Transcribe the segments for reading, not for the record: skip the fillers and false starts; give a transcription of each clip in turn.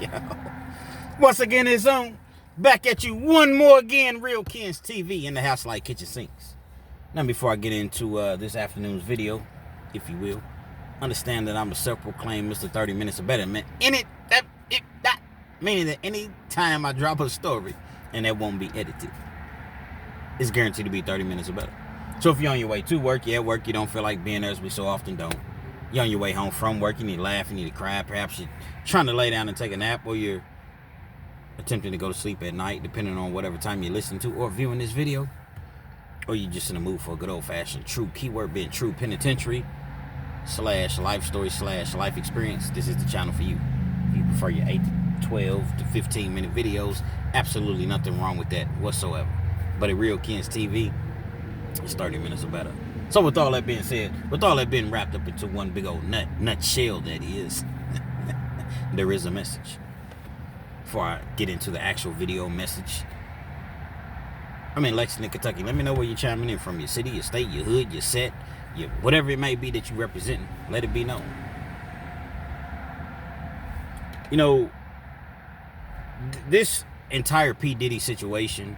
Yo. Once again, it's on. Back at you one more again. Real Kens TV in the house like kitchen sinks. Now, before I get into this afternoon's video, if you will, understand that I'm a self-proclaimed Mr. 30 Minutes or Better man. Meaning that any time I drop a story, and that won't be edited, it's guaranteed to be 30 minutes or better. So if you're on your way to work, you're at work, you don't feel like being there, as we so often don't. You're on your way home from work, you need to laugh, you need to cry, perhaps you're trying to lay down and take a nap, or you're attempting to go to sleep at night, depending on whatever time you listen to or viewing this video, or you're just in the mood for a good old-fashioned true, keyword being true, penitentiary / life story / life experience. This is the channel for you. If you prefer your 8 to 12 to 15 minute videos, absolutely nothing wrong with that whatsoever. But at Real Kens TV, it's 30 minutes or better. So with all that being said, with all that being wrapped up into one big old nutshell that is, there is a message. Before I get into the actual video message, I'm in Lexington, Kentucky. Let me know where you're chiming in from. Your city, your state, your hood, your set, your whatever it may be that you represent. Let it be known. You know, this entire P. Diddy situation,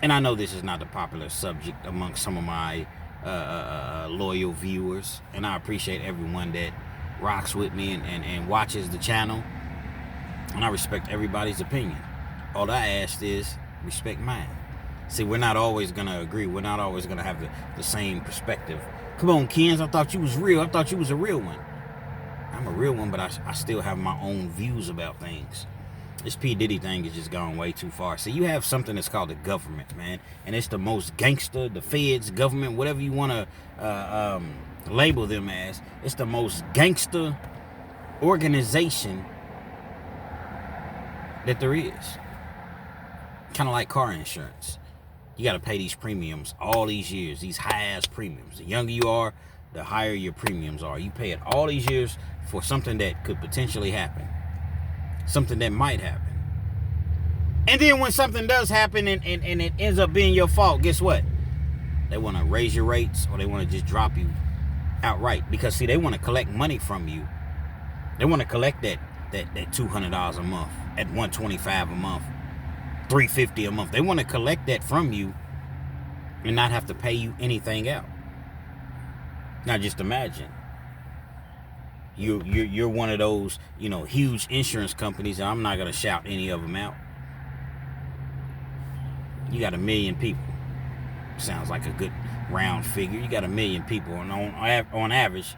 and I know this is not the popular subject among some of my loyal viewers, and I appreciate everyone that rocks with me and watches the channel, and I respect everybody's opinion. All I ask is respect mine. See, we're not always going to agree. We're not always going to have the same perspective. Come on, Kens, I thought you was real. I thought you was a real one. I'm a real one, but I still have my own views about things. This P. Diddy thing has just gone way too far. See, you have something that's called the government, man. And it's the most gangster, the feds, government, whatever you want to label them as. It's the most gangster organization that there is. Kind of like car insurance. You got to pay these premiums all these years, these high-ass premiums. The younger you are, the higher your premiums are. You pay it all these years for something that could potentially happen. Something that might happen. And then when something does happen and it ends up being your fault, guess what? They want to raise your rates, or they want to just drop you outright. Because, see, they want to collect money from you. They want to collect that $200 a month, at $125 a month, $350 a month. They want to collect that from you and not have to pay you anything out. Now, just imagine. You're one of those, huge insurance companies, and I'm not going to shout any of them out. You got 1 million people. Sounds like a good round figure. You got 1 million people, and on average,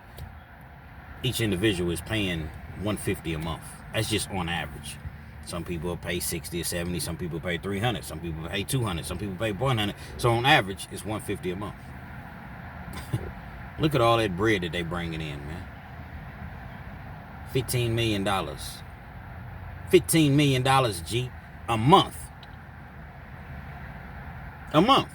each individual is paying $150 a month. That's just on average. Some people pay 60 or 70. Some people pay 300. Some people pay 200. Some people pay 100. So on average, it's $150 a month. Look at all that bread that they bringing in, man. $15 million. $15 million, G, a month. A month.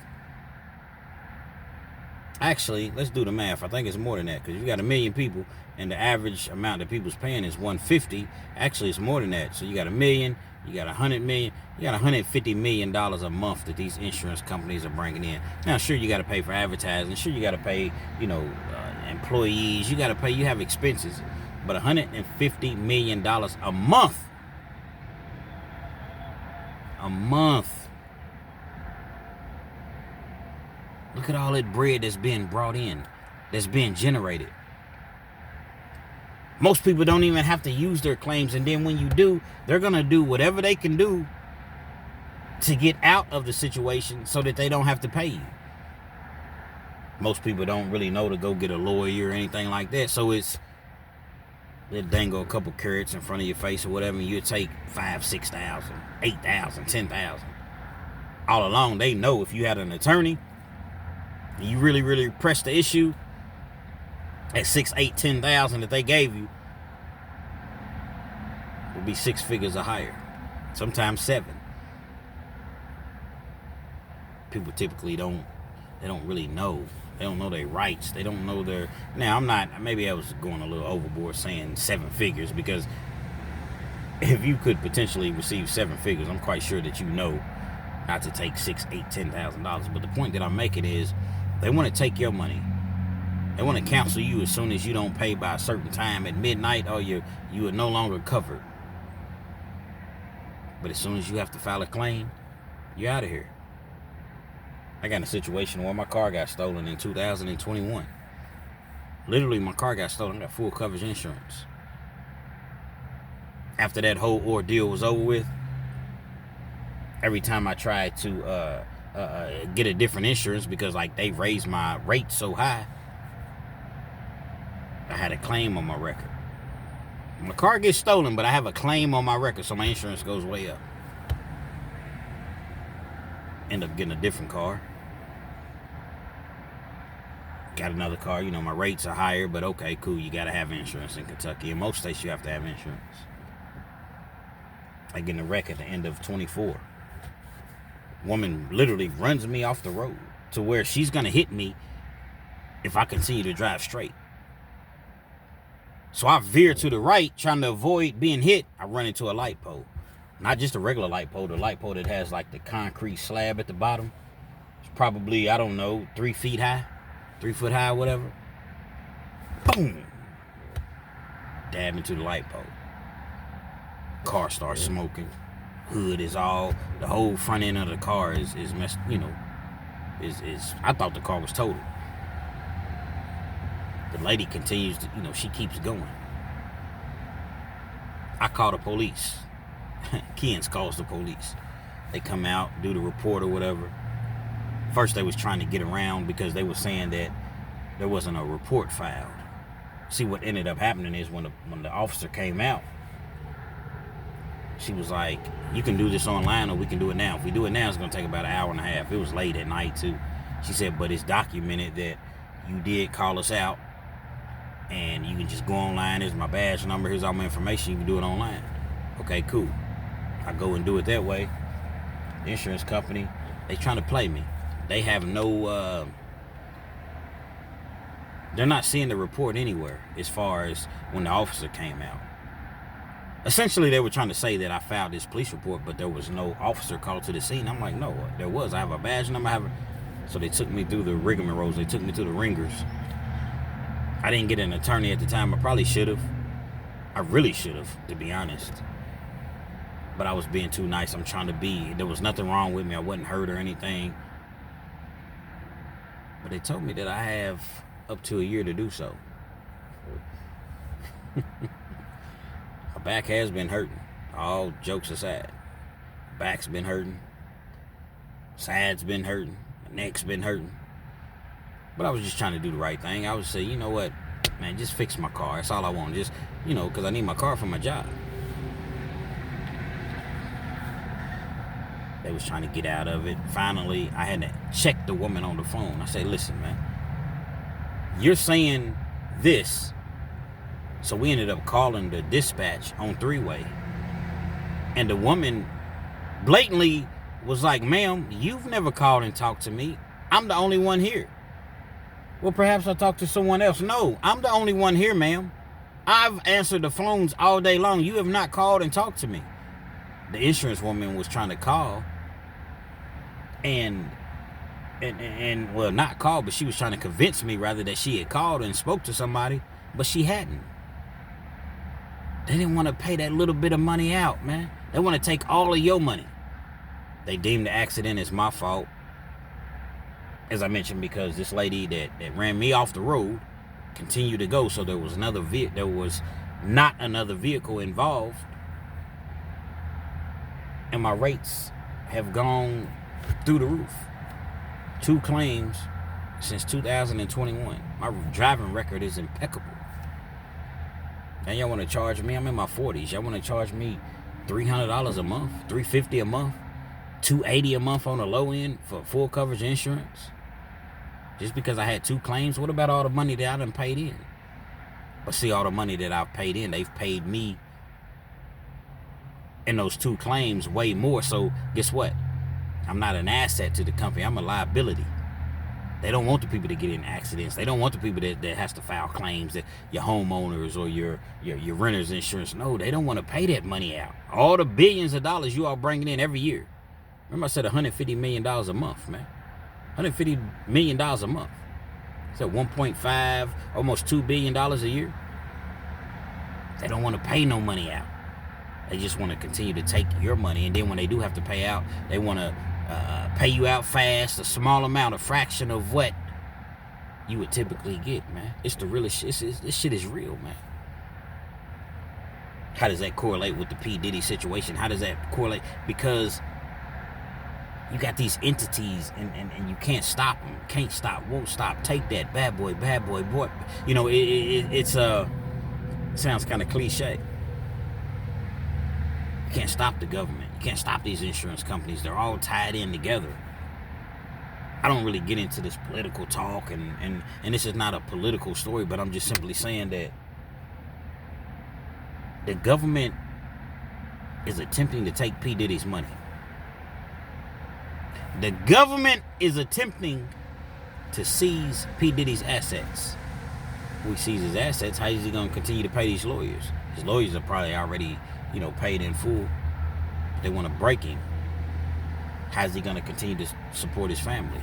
Actually, let's do the math. I think it's more than that, because you got 1 million people, and the average amount that people's paying is $150. Actually, it's more than that. So you got 1 million, you got 100 million, you got $150 million a month that these insurance companies are bringing in. Now, sure, you got to pay for advertising. Sure, you got to pay, employees. You got to pay. You have expenses. But $150 million a month. A month. Look at all that bread that's being brought in, that's being generated. Most people don't even have to use their claims, and then when you do, they're going to do whatever they can do to get out of the situation so that they don't have to pay you. Most people don't really know to go get a lawyer or anything like that, so it's they'll dangle a couple carrots in front of your face or whatever, and you'll take $5,000, $6,000, $8,000, $10,000. All along, they know if you had an attorney and you really, really press the issue at $6,000, $8,000, $10,000 that they gave you, will be 6 figures or higher, sometimes 7. People typically don't really know. They don't know their rights. They don't know their... Now, maybe I was going a little overboard saying 7 figures, because if you could potentially receive 7 figures, I'm quite sure that you know not to take $6,000, $8,000, $10,000. But the point that I'm making is they want to take your money They want to cancel you as soon as you don't pay by a certain time at midnight, or you are no longer covered. But as soon as you have to file a claim, you're out of here. I got in a situation where my car got stolen in 2021. Literally, my car got stolen. I got full coverage insurance. After that whole ordeal was over with, every time I tried to get a different insurance, because like they raised my rate so high, I had a claim on my record. My car gets stolen, but I have a claim on my record, so my insurance goes way up. End up getting a different car. Got another car. You know, my rates are higher, but okay, cool. You got to have insurance in Kentucky. In most states, you have to have insurance. I get in a wreck at the end of 24. Woman literally runs me off the road to where she's going to hit me if I continue to drive straight. So I veer to the right, trying to avoid being hit. I run into a light pole. Not just a regular light pole, the light pole that has like the concrete slab at the bottom. It's probably, I don't know, 3 feet high, 3 foot high, whatever. Boom! Dab into the light pole. Car starts smoking. Hood is all, the whole front end of the car is messed, you know, I thought the car was totaled. The lady continues to, you know, she keeps going. I call the police. Keynes calls the police. They come out, do the report or whatever. First they was trying to get around because they were saying that there wasn't a report filed. See, what ended up happening is when the officer came out, she was like, you can do this online or we can do it now. If we do it now, it's going to take about an hour and a half. It was late at night too. She said, but it's documented that you did call us out, and you can just go online. Here's my badge number. Here's all my information. You can do it online. Okay, cool. I go and do it that way. The insurance company, they trying to play me. They have no, they're not seeing the report anywhere as far as when the officer came out. Essentially, they were trying to say that I filed this police report, but there was no officer called to the scene. I'm like, no, there was. I have a badge number. So they took me through the rigmaroles. They took me to the ringers. I didn't get an attorney at the time. I probably should have. I really should have, to be honest. But I was being too nice. I'm trying to be. There was nothing wrong with me. I wasn't hurt or anything. But they told me that I have up to a year to do so. My back has been hurting. All jokes aside. Back's been hurting. Side's been hurting. My neck's been hurting. But I was just trying to do the right thing. I would say, you know what, man, just fix my car. That's all I want. Just, you know, because I need my car for my job. They was trying to get out of it. Finally, I had to check the woman on the phone. I said, listen, man, you're saying this. So we ended up calling the dispatch on three-way. And the woman blatantly was like, ma'am, you've never called and talked to me. I'm the only one here. Well, perhaps I talked to someone else. No, I'm the only one here, ma'am. I've answered the phones all day long. You have not called and talked to me. The insurance woman was trying to call and well, not call, but she was trying to convince me rather that she had called and spoke to somebody, but she hadn't. They didn't want to pay that little bit of money out, man. They want to take all of your money. They deemed the accident as my fault. As I mentioned, because this lady that ran me off the road continued to go, so there was not another vehicle involved. And my rates have gone through the roof. 2 claims since 2021. My driving record is impeccable. Now y'all want to charge me? I'm in my 40s. Y'all want to charge me $300 a month, $350 a month, $280 a month on the low end for full coverage insurance? Just because I had 2 claims? What about all the money that I done paid in? But see, all the money that I've paid in, they've paid me in those 2 claims way more. So guess what? I'm not an asset to the company. I'm a liability. They don't want the people to get in accidents. They don't want the people that has to file claims, that your homeowners or your renter's insurance. No, they don't want to pay that money out. All the billions of dollars you all bringing in every year. Remember I said $150 million a month, man. $150 million a month. So 1.5, almost $2 billion a year. They don't want to pay no money out. They just want to continue to take your money. And then when they do have to pay out, they want to pay you out fast, a small amount, a fraction of what you would typically get, man. It's the realest shit. This shit is real, man. How does that correlate with the P. Diddy situation? How does that correlate? Because you got these entities and you can't stop them. Can't stop, won't stop. Take that, bad boy, boy. You know, it sounds kind of cliche. You can't stop the government. You can't stop these insurance companies. They're all tied in together. I don't really get into this political talk, and this is not a political story, but I'm just simply saying that the government is attempting to take P. Diddy's money. The government is attempting to seize P. Diddy's assets. If we seize his assets, how is he going to continue to pay these lawyers? His lawyers are probably already, paid in full. They want to break him. How's he going to continue to support his family?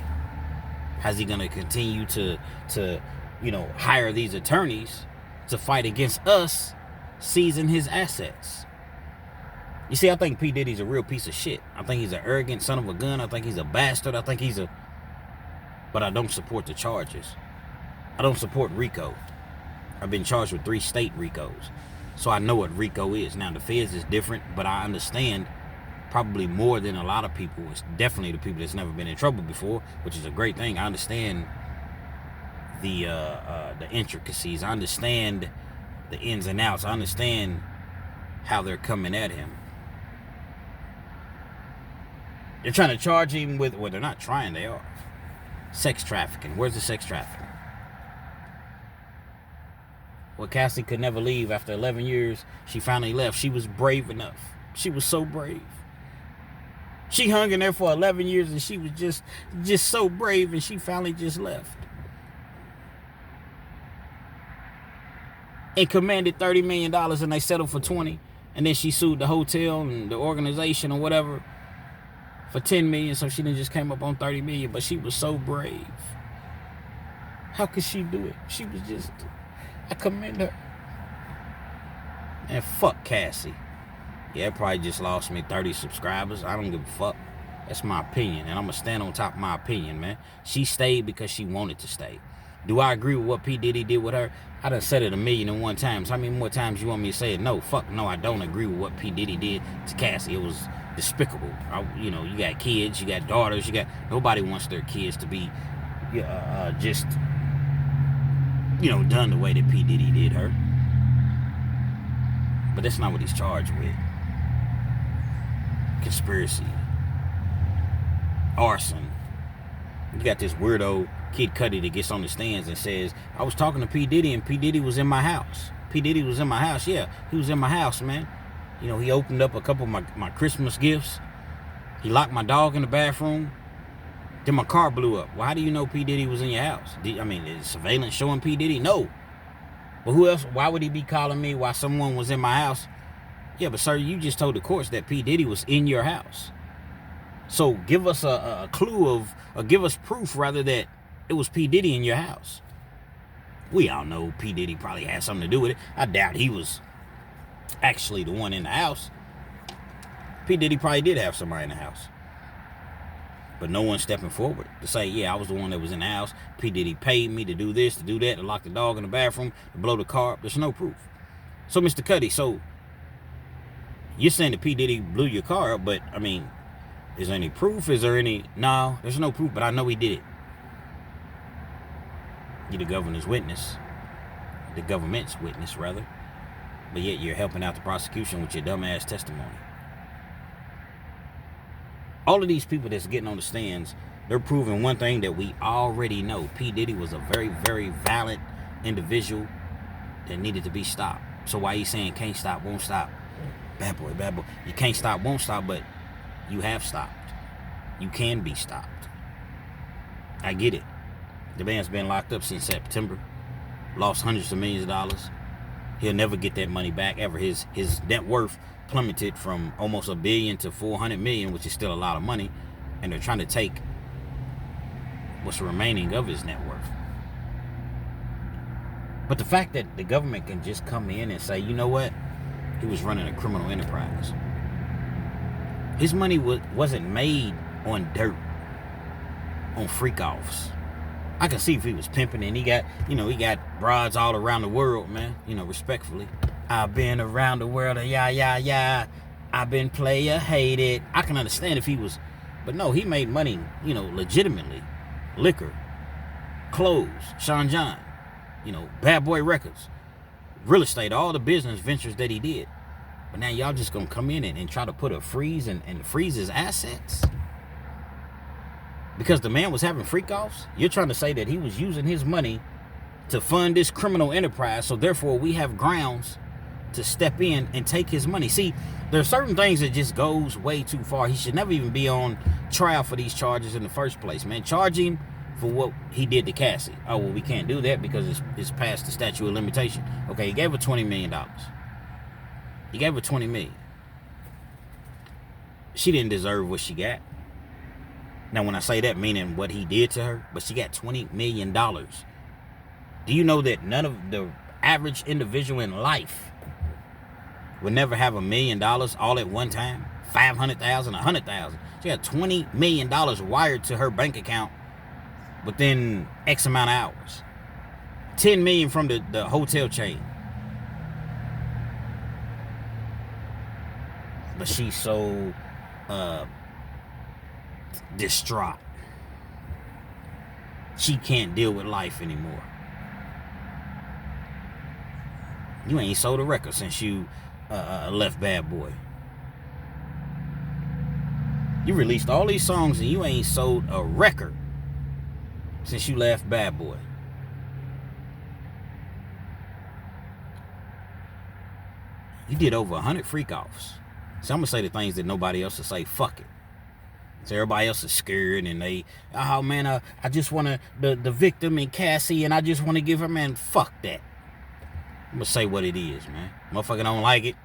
How's he going to continue to hire these attorneys to fight against us seizing his assets? You see, I think P. Diddy's a real piece of shit. I think he's an arrogant son of a gun. I think he's a bastard. But I don't support the charges. I don't support RICO. I've been charged with 3 state RICOs. So I know what RICO is. Now, the feds is different, but I understand probably more than a lot of people. It's definitely the people that's never been in trouble before, which is a great thing. I understand the intricacies. I understand the ins and outs. I understand how they're coming at him. They're trying to charge him with, well, they're not trying, they are. Sex trafficking. Where's the sex trafficking? Well, Cassie could never leave. After 11 years, she finally left. She was brave enough. She was so brave. She hung in there for 11 years and she was just so brave, and she finally just left. And commanded $30 million, and they settled for 20. And then she sued the hotel and the organization or whatever for 10 million. So she didn't just came up on 30 million, but she was so brave. How could she do it? She was just, I commend her. And fuck Cassie. Yeah, it probably just lost me 30 subscribers. I don't give a fuck. That's my opinion, and I'm going to stand on top of my opinion, man. She stayed because she wanted to stay. Do I agree with what P. Diddy did with her? I done said it 1,000,001 times. How many more times you want me to say it? No, fuck no, I don't agree with what P. Diddy did to Cassie. It was despicable. You got kids, you got daughters, nobody wants their kids to be just, done the way that P. Diddy did her. But that's not what he's charged with. Conspiracy. Arson. You got this weirdo Kid Cudi that gets on the stands and says, I was talking to P. Diddy and P. Diddy was in my house. P. Diddy was in my house. Yeah, he was in my house, man. He opened up a couple of my Christmas gifts. He locked my dog in the bathroom. Then my car blew up. Well, how do you know P. Diddy was in your house? Is surveillance showing P. Diddy? No. But who else? Why would he be calling me while someone was in my house? Yeah, but sir, you just told the courts that P. Diddy was in your house. So give us a clue or give us proof, rather, that it was P. Diddy in your house. We all know P. Diddy probably had something to do with it. I doubt he was actually the one in the house. P. Diddy probably did have somebody in the house. But no one's stepping forward to say, yeah, I was the one that was in the house. P. Diddy paid me to do this, to do that, to lock the dog in the bathroom, to blow the car up. There's no proof. So, Mr. Cudi, you're saying that P. Diddy blew your car up, but, is there any proof? Is there any? No, there's no proof, but I know he did it. You're the governor's witness. The government's witness, rather. But yet you're helping out the prosecution with your dumbass testimony. All of these people that's getting on the stands, they're proving one thing that we already know. P. Diddy was a very, very valid individual that needed to be stopped. So why are you saying can't stop, won't stop? Bad boy. You can't stop, won't stop, but you have stopped. You can be stopped. I get it. The man's been locked up since September. Lost hundreds of millions of dollars. He'll never get that money back ever. His net worth plummeted from almost $1 billion to $400 million, which is still a lot of money. And they're trying to take what's remaining of his net worth. But the fact that the government can just come in and say, you know what? He was running a criminal enterprise. His money wasn't made on dirt, on freak-offs. I can see if he was pimping and he got broads all around the world, man. Respectfully. I've been around the world and yeah. I've been player hated. I can understand if he was, but no, he made money, legitimately. Liquor, clothes, Sean John, Bad Boy Records, real estate, all the business ventures that he did. But now y'all just gonna come in and try to put a freeze and freeze his assets? Because the man was having freak-offs? You're trying to say that he was using his money to fund this criminal enterprise, so therefore we have grounds to step in and take his money. See, there are certain things that just goes way too far. He should never even be on trial for these charges in the first place, man. Charge him for what he did to Cassie. Oh, well, we can't do that because it's past the statute of limitation. Okay, he gave her $20 million. He gave her $20 million. She didn't deserve what she got. Now, when I say that, meaning what he did to her, but she got $20 million. Do you know that none of the average individual in life would never have $1 million all at one time? 500,000, 100,000. She got $20 million wired to her bank account within X amount of hours. 10 million from the hotel chain. But she's so distraught. She can't deal with life anymore. You ain't sold a record since you left Bad Boy. You released all these songs and you ain't sold a record since you left Bad Boy. You did over 100 freak-offs. So I'm going to say the things that nobody else will say. Fuck it. So everybody else is scared and they, oh man, I just want to, the victim and Cassie, and I just want to give her, man, fuck that. I'm going to say what it is, man. Motherfucker don't like it.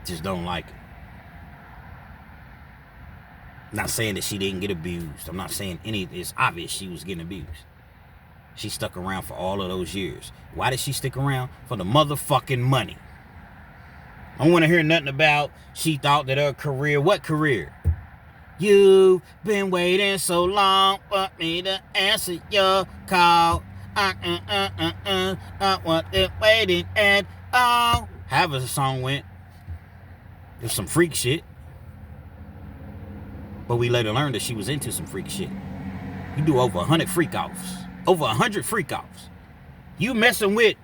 Just don't like it. I'm not saying that she didn't get abused. I'm not saying it's obvious she was getting abused. She stuck around for all of those years. Why did she stick around? For the motherfucking money. I don't want to hear nothing about she thought that her career. What career? You've been waiting so long for me to answer your call. I wasn't waiting at all. However the song went. It was some freak shit. But we later learned that she was into some freak shit. You do over 100 freak-offs. Over 100 freak-offs. You messing with,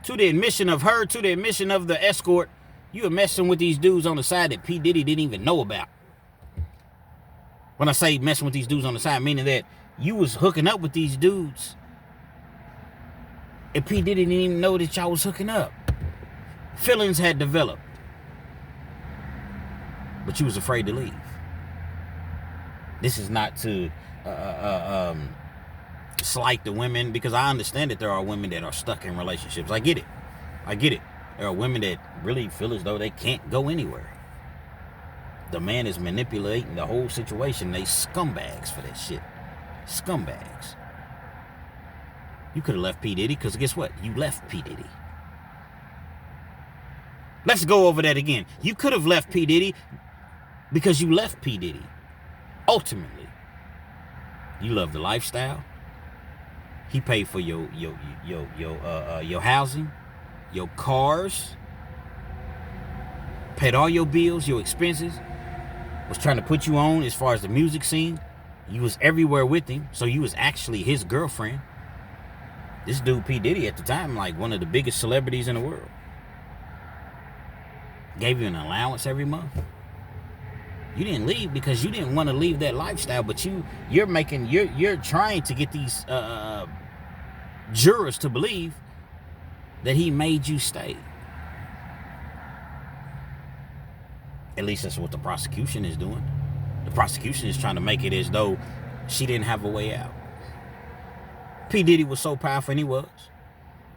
to the admission of her, to the admission of the escort, you were messing with these dudes on the side that P. Diddy didn't even know about. When I say messing with these dudes on the side, meaning that you was hooking up with these dudes and P. Diddy didn't even know that y'all was hooking up. Feelings had developed. But you was afraid to leave. This is not to slight the women, because I understand that there are women that are stuck in relationships. I get it. There are women that really feel as though they can't go anywhere. The man is manipulating the whole situation. They scumbags for that shit. Scumbags. You could have left P. Diddy, because guess what? You left P. Diddy. Let's go over that again. You could have left P. Diddy because you left P. Diddy. Ultimately, you love the lifestyle. He paid for your housing, your cars, paid all your bills, your expenses, was trying to put you on as far as the music scene. You was everywhere with him, so you was actually his girlfriend. This dude P. Diddy at the time, like one of the biggest celebrities in the world. Gave you an allowance every month. You didn't leave because you didn't want to leave that lifestyle, but you're trying to get these jurors to believe that he made you stay. At least that's what the prosecution is doing. The prosecution is trying to make it as though she didn't have a way out. P. Diddy was so powerful, and he was.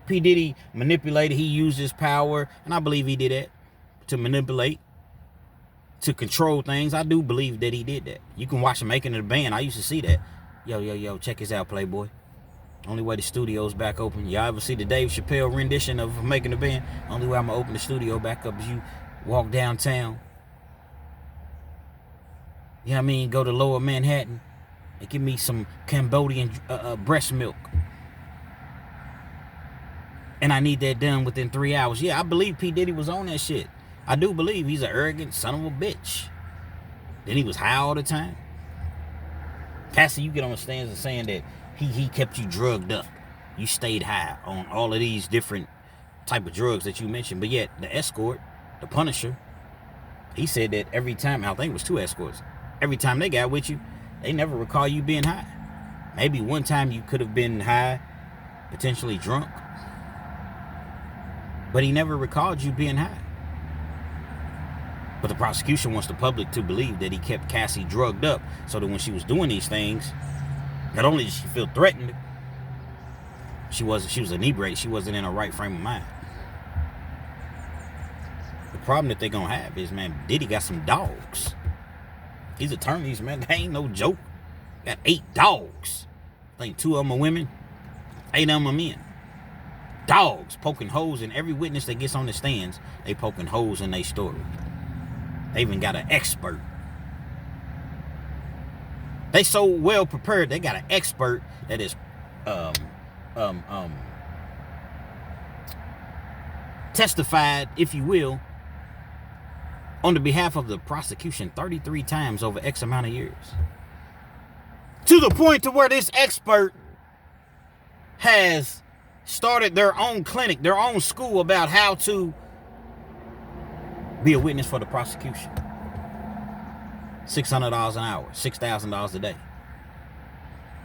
P. Diddy manipulated, he used his power, and I believe he did that, to manipulate, to control things. I do believe that he did that. You can watch him making it a band. I used to see that. Yo, check this out, Playboy. Only way the studio's back open. Y'all ever see the Dave Chappelle rendition of Making the Band? Only way I'm gonna open the studio back up is you walk downtown. You know what I mean? Go to Lower Manhattan and give me some Cambodian breast milk. And I need that done within 3 hours. Yeah, I believe P. Diddy was on that shit. I do believe he's an arrogant son of a bitch. Then he was high all the time. Cassie, you get on the stands and saying that he kept you drugged up. You stayed high on all of these different type of drugs that you mentioned. But yet, the escort, the Punisher, he said that every time, I think it was 2 escorts, every time they got with you, they never recall you being high. Maybe one time you could have been high, potentially drunk, but he never recalled you being high. But the prosecution wants the public to believe that he kept Cassie drugged up so that when she was doing these things, not only did she feel threatened, she was inebriated. She wasn't in her right frame of mind. The problem that they're going to have is, man, Diddy got some dogs. These attorneys, man, they ain't no joke. Got 8 dogs. I think 2 of them are women, 8 of them are men. Dogs poking holes in every witness that gets on the stands. They poking holes in their story. They even got an expert. They so well prepared. They got an expert that is testified, if you will, on the behalf of the prosecution 33 times over X amount of years. To the point to where this expert has started their own clinic, their own school about how to be a witness for the prosecution. $600 an hour, $6,000 a day.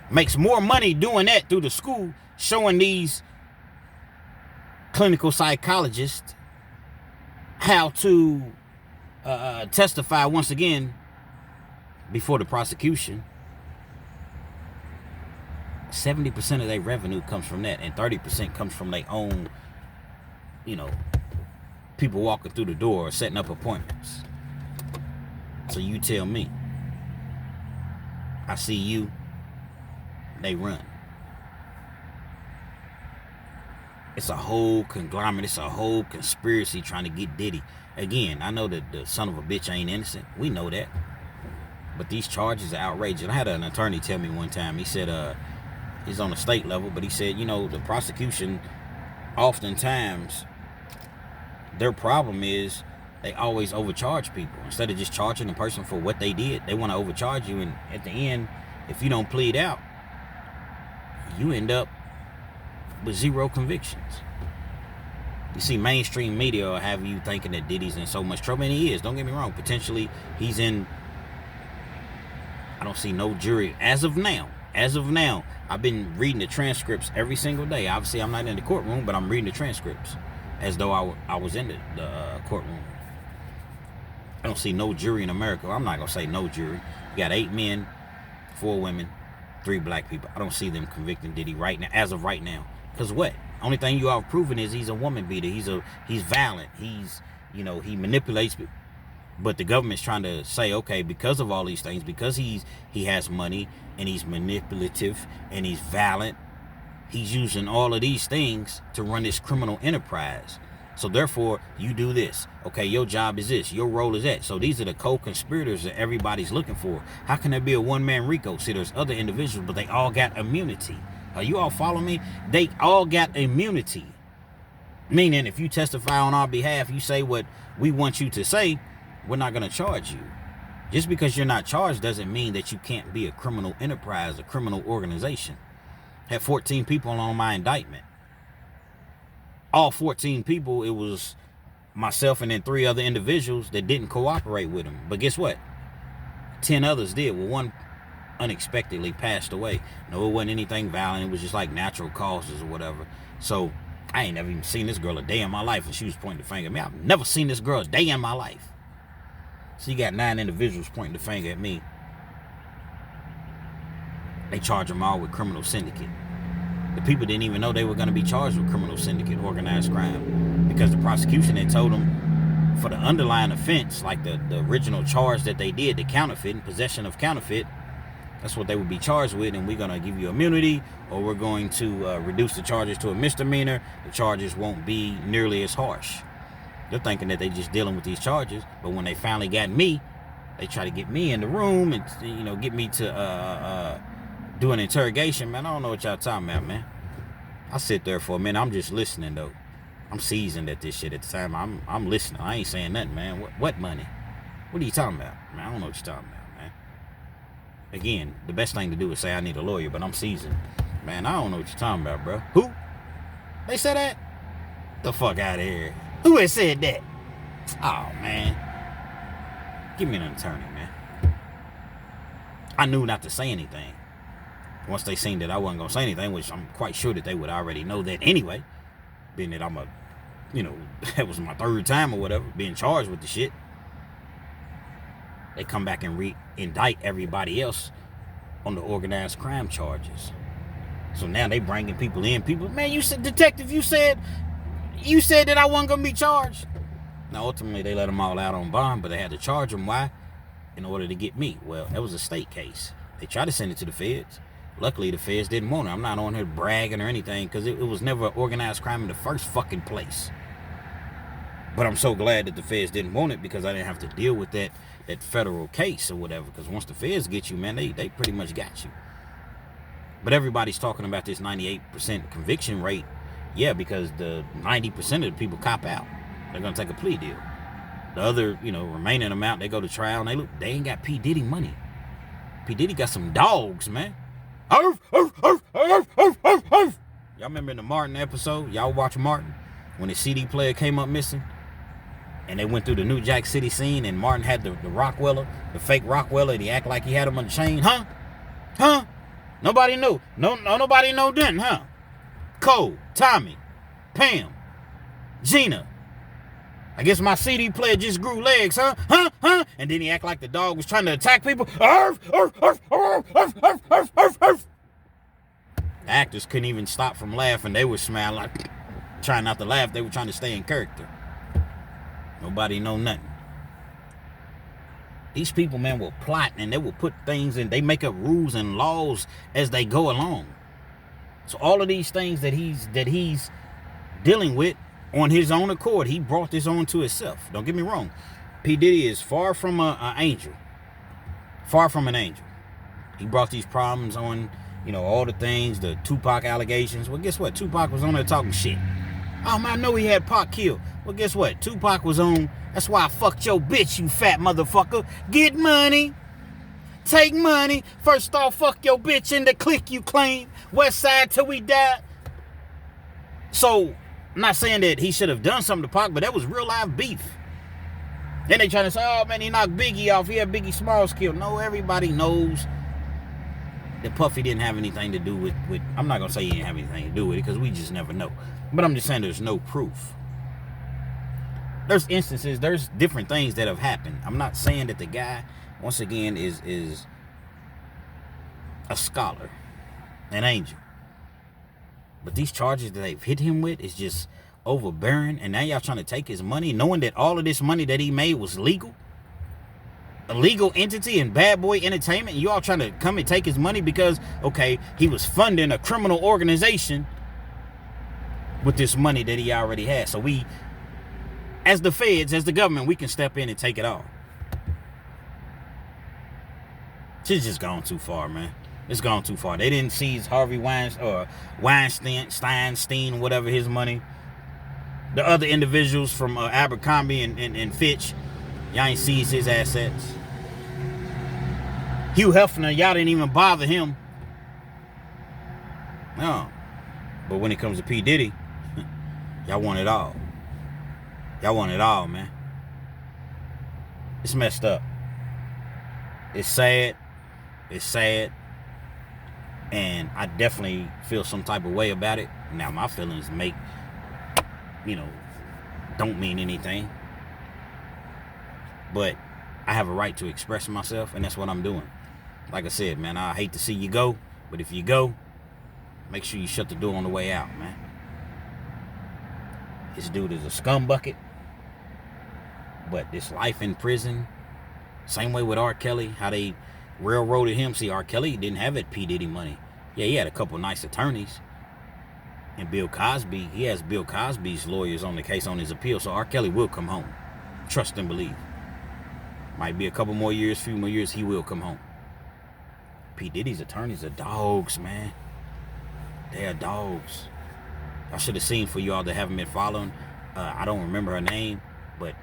Makes more money doing that through the school, showing these clinical psychologists how to testify once again before the prosecution. 70% of their revenue comes from that, and 30% comes from their own, people walking through the door or setting up appointments. So you tell me. I see you, they run. It's a whole conglomerate, it's a whole conspiracy trying to get Diddy. Again, I know that the son of a bitch ain't innocent. We know that. But these charges are outrageous. I had an attorney tell me one time, he said, he's on the state level, but he said, the prosecution, oftentimes, their problem is they always overcharge people. Instead of just charging the person for what they did, they want to overcharge you. And at the end, if you don't plead out, you end up with 0 convictions. You see, mainstream media will have you thinking that Diddy's in so much trouble, and he is. Don't get me wrong. Potentially, he's in. I don't see no jury as of now. As of now, I've been reading the transcripts every single day. Obviously, I'm not in the courtroom, but I'm reading the transcripts as though I was in the courtroom. I don't see no jury in America. I'm not going to say no jury. You got 8 men, 4 women, 3 black people. I don't see them convicting Diddy right now, as of right now. Because what? Only thing you all proven is he's a woman beater. He's violent. He manipulates people. But the government's trying to say, okay, because of all these things, because he has money and he's manipulative and he's violent, he's using all of these things to run this criminal enterprise. So therefore, you do this. Okay, your job is this. Your role is that. So these are the co-conspirators that everybody's looking for. How can there be a one-man RICO? See, there's other individuals, but they all got immunity. Are you all following me? They all got immunity. Meaning, if you testify on our behalf, you say what we want you to say, we're not going to charge you. Just because you're not charged doesn't mean that you can't be a criminal enterprise, a criminal organization. Had 14 people on my indictment. All 14 people, it was myself and then 3 other individuals that didn't cooperate with him. But guess what? 10 others did. Well, one unexpectedly passed away. No, it wasn't anything violent. It was just like natural causes or whatever. So I ain't never even seen this girl a day in my life, and she was pointing the finger at me. I've never seen this girl a day in my life. So you got 9 individuals pointing the finger at me. They charge them all with criminal syndicate. The people didn't even know they were going to be charged with criminal syndicate, organized crime, because the prosecution had told them for the underlying offense, like the original charge that they did, the counterfeit and possession of counterfeit, That's what they would be charged with, and we're going to give you immunity, or we're going to reduce the charges to a misdemeanor. The charges won't be nearly as harsh. They're thinking that they just dealing with these charges, but when they finally got me, they try to get me in the room and, you know, get me to do an interrogation. Man, I don't know what y'all talking about, man. I sit there for a minute. I'm just listening, though. I'm seasoned at this shit at the time. I'm listening. I ain't saying nothing, man. What money? What are you talking about? Man, I don't know what you're talking about, man. Again, the best thing to do is say I need a lawyer, but I'm seasoned. Man, I don't know what you're talking about, bro. Who? They said that? The fuck out of here. Who has said that? Oh, man. Give me an attorney, man. I knew not to say anything. Once they seen that I wasn't going to say anything, which I'm quite sure that they would already know that anyway, being that I'm a, you know, that was my third time or whatever, being charged with the shit. They come back and re-indict everybody else on the organized crime charges. So now they bringing people in. People, man, you said, detective, you said that I wasn't going to be charged. Now, ultimately, they let them all out on bond, but they had to charge them. Why? In order to get me. Well, that was a state case. They tried to send it to the feds. Luckily, the feds didn't want it. I'm not on here bragging or anything, because it was never organized crime in the first fucking place. But I'm so glad that the feds didn't want it, because I didn't have to deal with that federal case or whatever. Because once the feds get you, man, they pretty much got you. But everybody's talking about this 98% conviction rate. Yeah, because the 90% of the people cop out. They're going to take a plea deal. The other, you know, remaining amount, they go to trial, and they ain't got P. Diddy money. P. Diddy got some dogs, man. Arf, arf, arf, arf, arf, arf, arf. Y'all remember in the Martin episode? Y'all watch Martin? When the CD player came up missing? And they went through the New Jack City scene, and Martin had the Rockweller, the fake Rockweller, and he act like he had him on the chain. Huh? Nobody knew. Nobody know then, huh? Cole, Tommy, Pam, Gina. I guess my CD player just grew legs, huh? And then he act like the dog was trying to attack people. Arf, arf, arf, arf, arf, arf, arf, arf, arf. The actors couldn't even stop from laughing. They were smiling, like trying not to laugh. They were trying to stay in character. Nobody know nothing. These people, man, will plot, and they will put things in. They make up rules and laws as they go along. So all of these things that he's dealing with on his own accord, he brought this on to himself. Don't get me wrong. P. Diddy is far from an angel. Far from an angel. He brought these problems on, you know, all the things, the Tupac allegations. Well, guess what? Tupac was on there talking shit. Oh, man, I know he had Pac killed. Well, guess what? Tupac was on, that's why I fucked your bitch, you fat motherfucker. Get money. Take money. First off, fuck your bitch in the clique you claim. West Side till we die. So, I'm not saying that he should have done something to Pac, but that was real live beef. Then they trying to say, oh, man, he knocked Biggie off. He had Biggie Smalls killed. No, everybody knows that Puffy didn't have anything to do with I'm not going to say he didn't have anything to do with it, because we just never know. But I'm just saying there's no proof. There's instances, there's different things that have happened. I'm not saying that the guy, once again, is a scholar, an angel. But these charges that they've hit him with is just overbearing. And now y'all trying to take his money, knowing that all of this money that he made was legal. A legal entity in Bad Boy Entertainment. And you all trying to come and take his money because, okay, he was funding a criminal organization with this money that he already had. So we, as the feds, as the government, we can step in and take it all. Shit's just gone too far, man. It's gone too far. They didn't seize Harvey Weinstein, whatever his money. The other individuals from Abercrombie and Fitch, y'all ain't seized his assets. Hugh Hefner, y'all didn't even bother him. No. But when it comes to P. Diddy, y'all want it all. Y'all want it all, man. It's messed up. It's sad. It's sad. And I definitely feel some type of way about it. Now, my feelings don't mean anything. But I have a right to express myself, and that's what I'm doing. Like I said, man, I hate to see you go. But if you go, make sure you shut the door on the way out, man. This dude is a scumbucket. But this life in prison, same way with R. Kelly, how they railroaded him. See, R. Kelly didn't have that P. Diddy money. Yeah, he had a couple nice attorneys. And Bill Cosby, he has Bill Cosby's lawyers on the case on his appeal. So R. Kelly will come home. Trust and believe. Might be a couple more years, few more years, he will come home. P. Diddy's attorneys are dogs, man. They are dogs. I should have seen, for y'all that haven't been following. I don't remember her name, but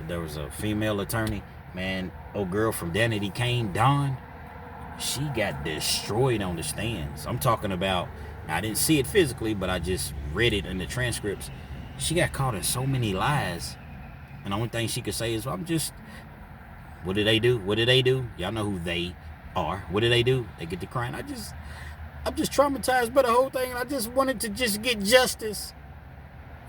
there was a female attorney. Man, old girl from Danity Kane, Dawn, she got destroyed on the stands. I'm talking about, I didn't see it physically, but I just read it in the transcripts. She got caught in so many lies. And the only thing she could say is, well, what did they do? What did they do? Y'all know who they are. What did they do? They get to crying. I'm just traumatized by the whole thing. And I just wanted to just get justice.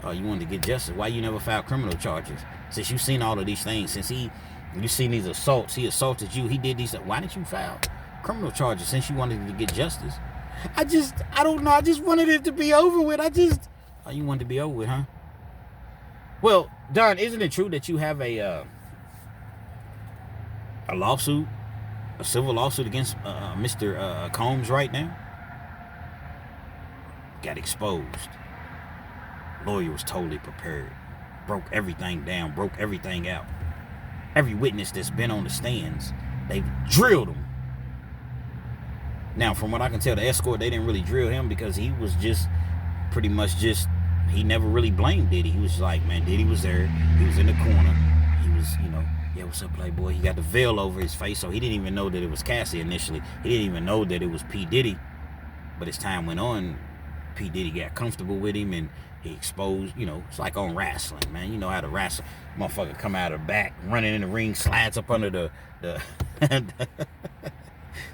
Oh, you wanted to get justice? Why you never filed criminal charges? Since you've seen all of these things, since you've seen these assaults, he assaulted you, he did these, why didn't you file criminal charges since you wanted to get justice? I don't know. I just wanted it to be over with. Oh, you wanted to be over with, huh? Well, Don, isn't it true that you have a lawsuit, a civil lawsuit against Mr. Combs right now? Got exposed. Lawyer was totally prepared. Broke everything down, broke everything out. Every witness that's been on the stands, they've drilled him. Now, from what I can tell, the escort, they didn't really drill him because he was just pretty much he never really blamed Diddy. He was like, man, Diddy was there. He was in the corner. He was, yeah, what's up, Playboy? He got the veil over his face, so he didn't even know that it was Cassie initially. He didn't even know that it was P. Diddy. But as time went on, P. Diddy got comfortable with him, and he exposed, it's like on wrestling, man. You know how to wrestle. Motherfucker come out of the back, running in the ring, slides up under the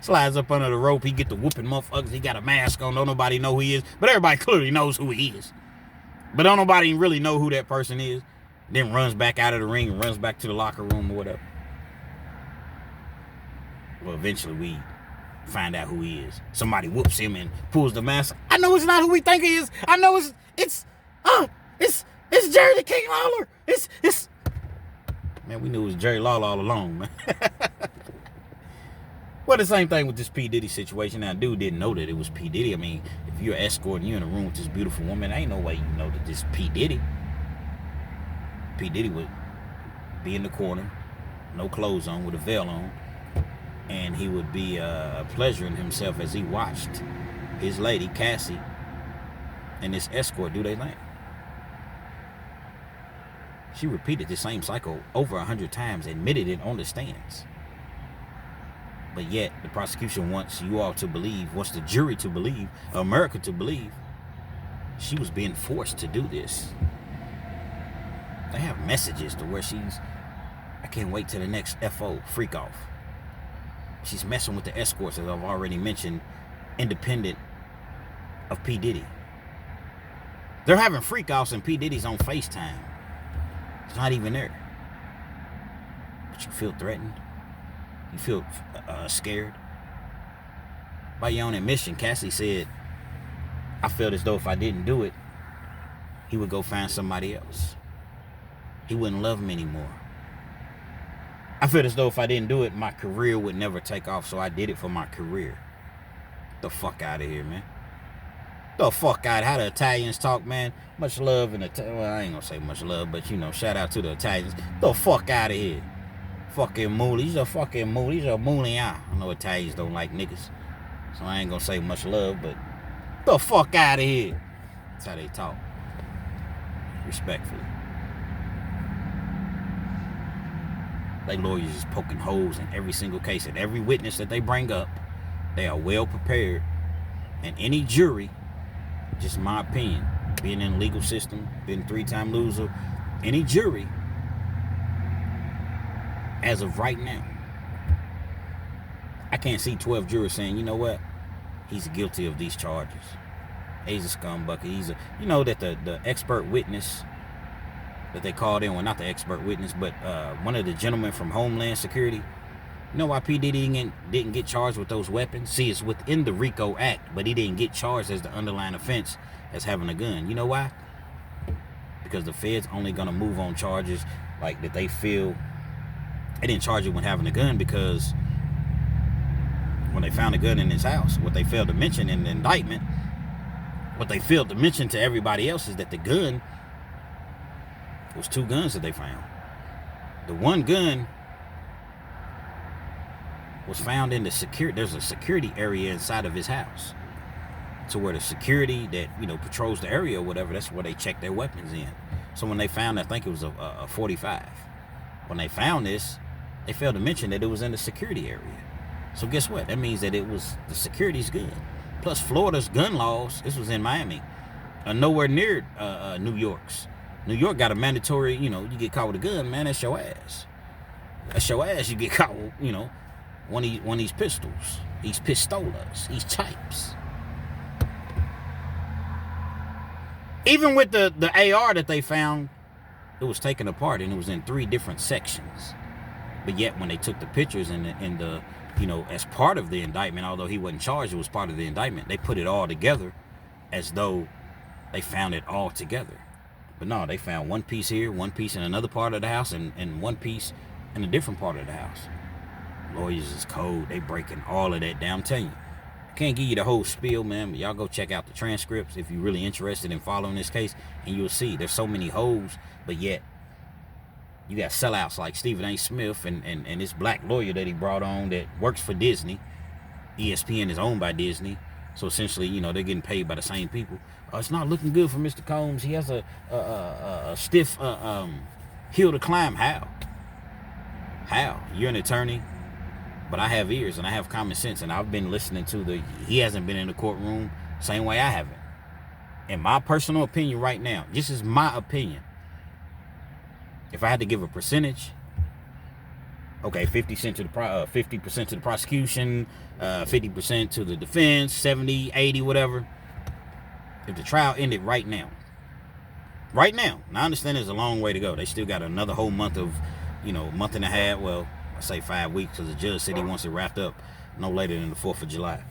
slides up under the rope. He get the whooping motherfuckers. He got a mask on. Don't nobody know who he is. But everybody clearly knows who he is. But don't nobody really know who that person is. Then runs back out of the ring and runs back to the locker room or whatever. Well, eventually we find out who he is. Somebody whoops him and pulls the mask. I know it's not who we think he is. I know it's Jerry the King Lawler. It's man, we knew it was Jerry Lawler all along, man. Well, the same thing with this P. Diddy situation. Now, dude didn't know that it was P. Diddy. I mean, if you're escorting, you're in a room with this beautiful woman, ain't no way you know that this P. Diddy. P. Diddy would be in the corner, no clothes on, with a veil on, and he would be pleasuring himself as he watched his lady, Cassie, and this escort do their thing. She repeated the same cycle over 100 times, admitted it on the stands. But yet, the prosecution wants you all to believe, wants the jury to believe, America to believe, she was being forced to do this. They have messages to where I can't wait till the next FO, freak off. She's messing with the escorts, as I've already mentioned, independent of P. Diddy. They're having freak offs and P. Diddy's on FaceTime. It's not even there. But you feel threatened. You feel scared. By your own admission, Cassie said, I felt as though if I didn't do it, he would go find somebody else. He wouldn't love me anymore. I felt as though if I didn't do it, my career would never take off, so I did it for my career. The fuck out of here, man. The fuck out. How the Italians talk, man. Much love in well, I ain't gonna say much love, but shout out to the Italians. The fuck out of here. Fucking mooly. He's a fucking mooly. He's a mooly. I know Italians don't like niggas, so I ain't gonna say much love, but the fuck out of here. That's how they talk. Respectfully. They lawyers is poking holes in every single case, and every witness that they bring up, they are well prepared. And any jury, just my opinion, being in the legal system, being a 3-time loser, any jury, as of right now, I can't see 12 jurors saying, you know what, he's guilty of these charges. He's a scumbucket. He's that the expert witness that they called in, well, not the expert witness, but one of the gentlemen from Homeland Security. You know why P. Diddy didn't get charged with those weapons? See, it's within the RICO Act, but he didn't get charged as the underlying offense as having a gun. You know why? Because the feds only gonna move on charges like that they feel. They didn't charge you with having a gun because when they found a gun in his house, what they failed to mention in the indictment, what they failed to mention to everybody else is that the gun was 2 guns that they found. The one gun was found in there's a security area inside of his house. To where the security that, patrols the area or whatever, that's where they check their weapons in. So when they found, I think it was a 45. When they found this, they failed to mention that it was in the security area. So guess what? That means that it was the security's good. Plus Florida's gun laws, this was in Miami, are nowhere near New York's. New York got a mandatory, you get caught with a gun, man, that's your ass. That's your ass. You get caught with, one of these pistols, these pistolas, these types. Even with the AR that they found, it was taken apart and it was in 3 different sections. But yet when they took the pictures and the as part of the indictment, although he wasn't charged, it was part of the indictment, they put it all together as though they found it all together. But no, they found one piece here, one piece in another part of the house, and one piece in a different part of the house. Lawyers is cold. They breaking all of that down. I'm telling you. Can't give you the whole spiel, man, but y'all go check out the transcripts if you're really interested in following this case, and you'll see there's so many holes, but yet you got sellouts like Stephen A. Smith and this black lawyer that he brought on that works for Disney. ESPN is owned by Disney, so essentially, they're getting paid by the same people. It's not looking good for Mr. Combs. He has a stiff hill to climb. How? You're an attorney. But I have ears and I have common sense, and I've been listening to he hasn't been in the courtroom same way I haven't. In my personal opinion right now, this is my opinion. If I had to give a percentage, okay, 50% to the prosecution, 50% to the defense, 70, 80, whatever. If the trial ended right now, now I understand there's a long way to go. They still got another whole month of, month and a half, well, I say 5 weeks because the judge said he wants it wrapped up no later than the 4th of July.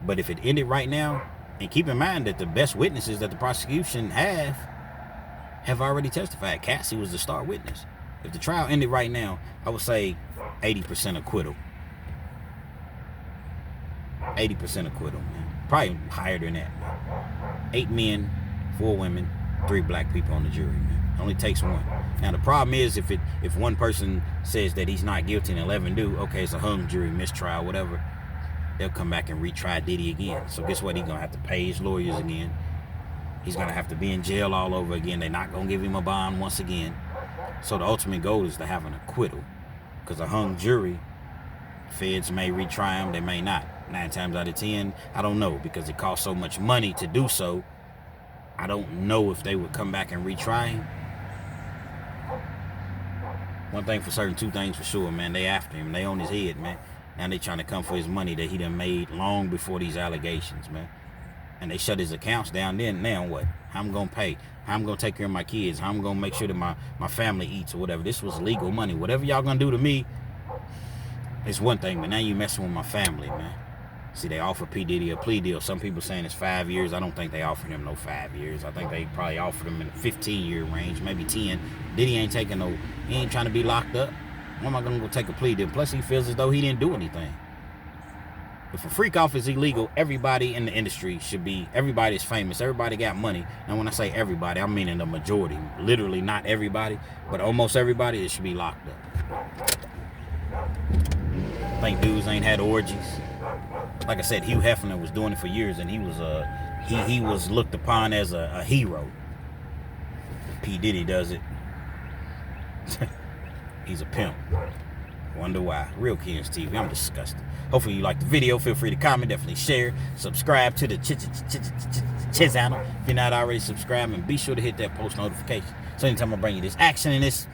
But if it ended right now, and keep in mind that the best witnesses that the prosecution have already testified. Cassie was the star witness. If the trial ended right now, I would say 80% acquittal. 80% acquittal, man. Probably higher than that. 8 men, 4 women, 3 black people on the jury, man. It only takes 1. Now the problem is if one person says that he's not guilty and 11 do, okay, it's a hung jury, mistrial, whatever. They'll come back and retry Diddy again. So guess what? He's gonna have to pay his lawyers again. He's gonna have to be in jail all over again. They're not gonna give him a bond once again. So the ultimate goal is to have an acquittal, because a hung jury, feds may retry him, they may not. 9 times out of 10, I don't know, because it costs so much money to do so. I don't know if they would come back and retry him. One thing for certain, 2 things for sure, man. They after him. They on his head, man. Now they trying to come for his money that he done made long before these allegations, man. And they shut his accounts down then. Now what? How I'm going to pay? How I'm going to take care of my kids? How I'm going to make sure that my family eats or whatever? This was legal money. Whatever y'all going to do to me, it's one thing, but now you messing with my family, man. See, they offer P. Diddy a plea deal. Some people saying it's 5 years. I don't think they offered him no 5 years. I think they probably offered him in the 15-year range, maybe 10. Diddy ain't taking he ain't trying to be locked up. Why am I going to go take a plea deal? Plus, he feels as though he didn't do anything. If a freak off is illegal, everybody in the industry everybody's famous. Everybody got money. And when I say everybody, I'm meaning the majority. Literally not everybody, but almost everybody, it should be locked up. I think dudes ain't had orgies. Like I said, Hugh Hefner was doing it for years, and he was looked upon as a hero. P. Diddy does it. He's a pimp. Wonder why. Real Kids TV. I'm disgusted. Hopefully you liked the video. Feel free to comment. Definitely share. Subscribe to the channel if you're not already subscribed, and be sure to hit that post notification. So anytime I bring you this action and this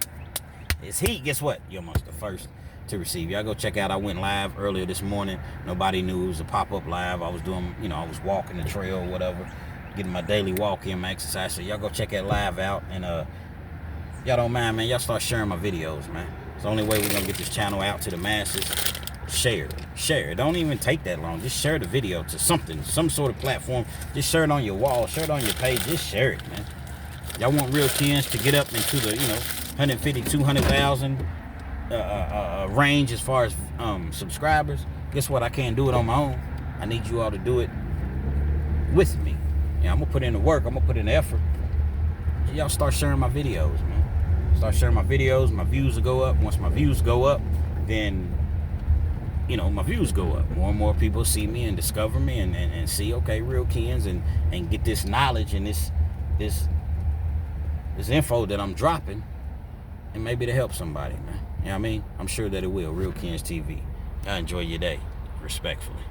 heat, guess what? You're amongst the first to receive. Y'all go check out. I went live earlier this morning. Nobody knew it was a pop-up live. I was doing, I was walking the trail or whatever, getting my daily walk in, my exercise. So y'all go check that live out, and y'all don't mind, man. Y'all start sharing my videos, man. It's the only way we're gonna get this channel out to the masses. Share it. Don't even take that long. Just share the video to some sort of platform. Just share it on your wall, share it on your page. Just share it, man. Y'all want Real Kids to get up into the 150, 200,000 range as far as subscribers. guess what? I can't do it on my own. I need you all to do it with me. Yeah, I'm gonna put in the work. I'm gonna put in the effort. Y'all start sharing my videos, man. Start sharing my videos. My views will go up. Once my views go up, then my views go up. More and more people see me and discover me and see, okay, real Kens, and get this knowledge and this info that I'm dropping, and maybe to help somebody, man. You know what I mean? I'm sure that it will. Real Kens TV. I enjoy your day. Respectfully.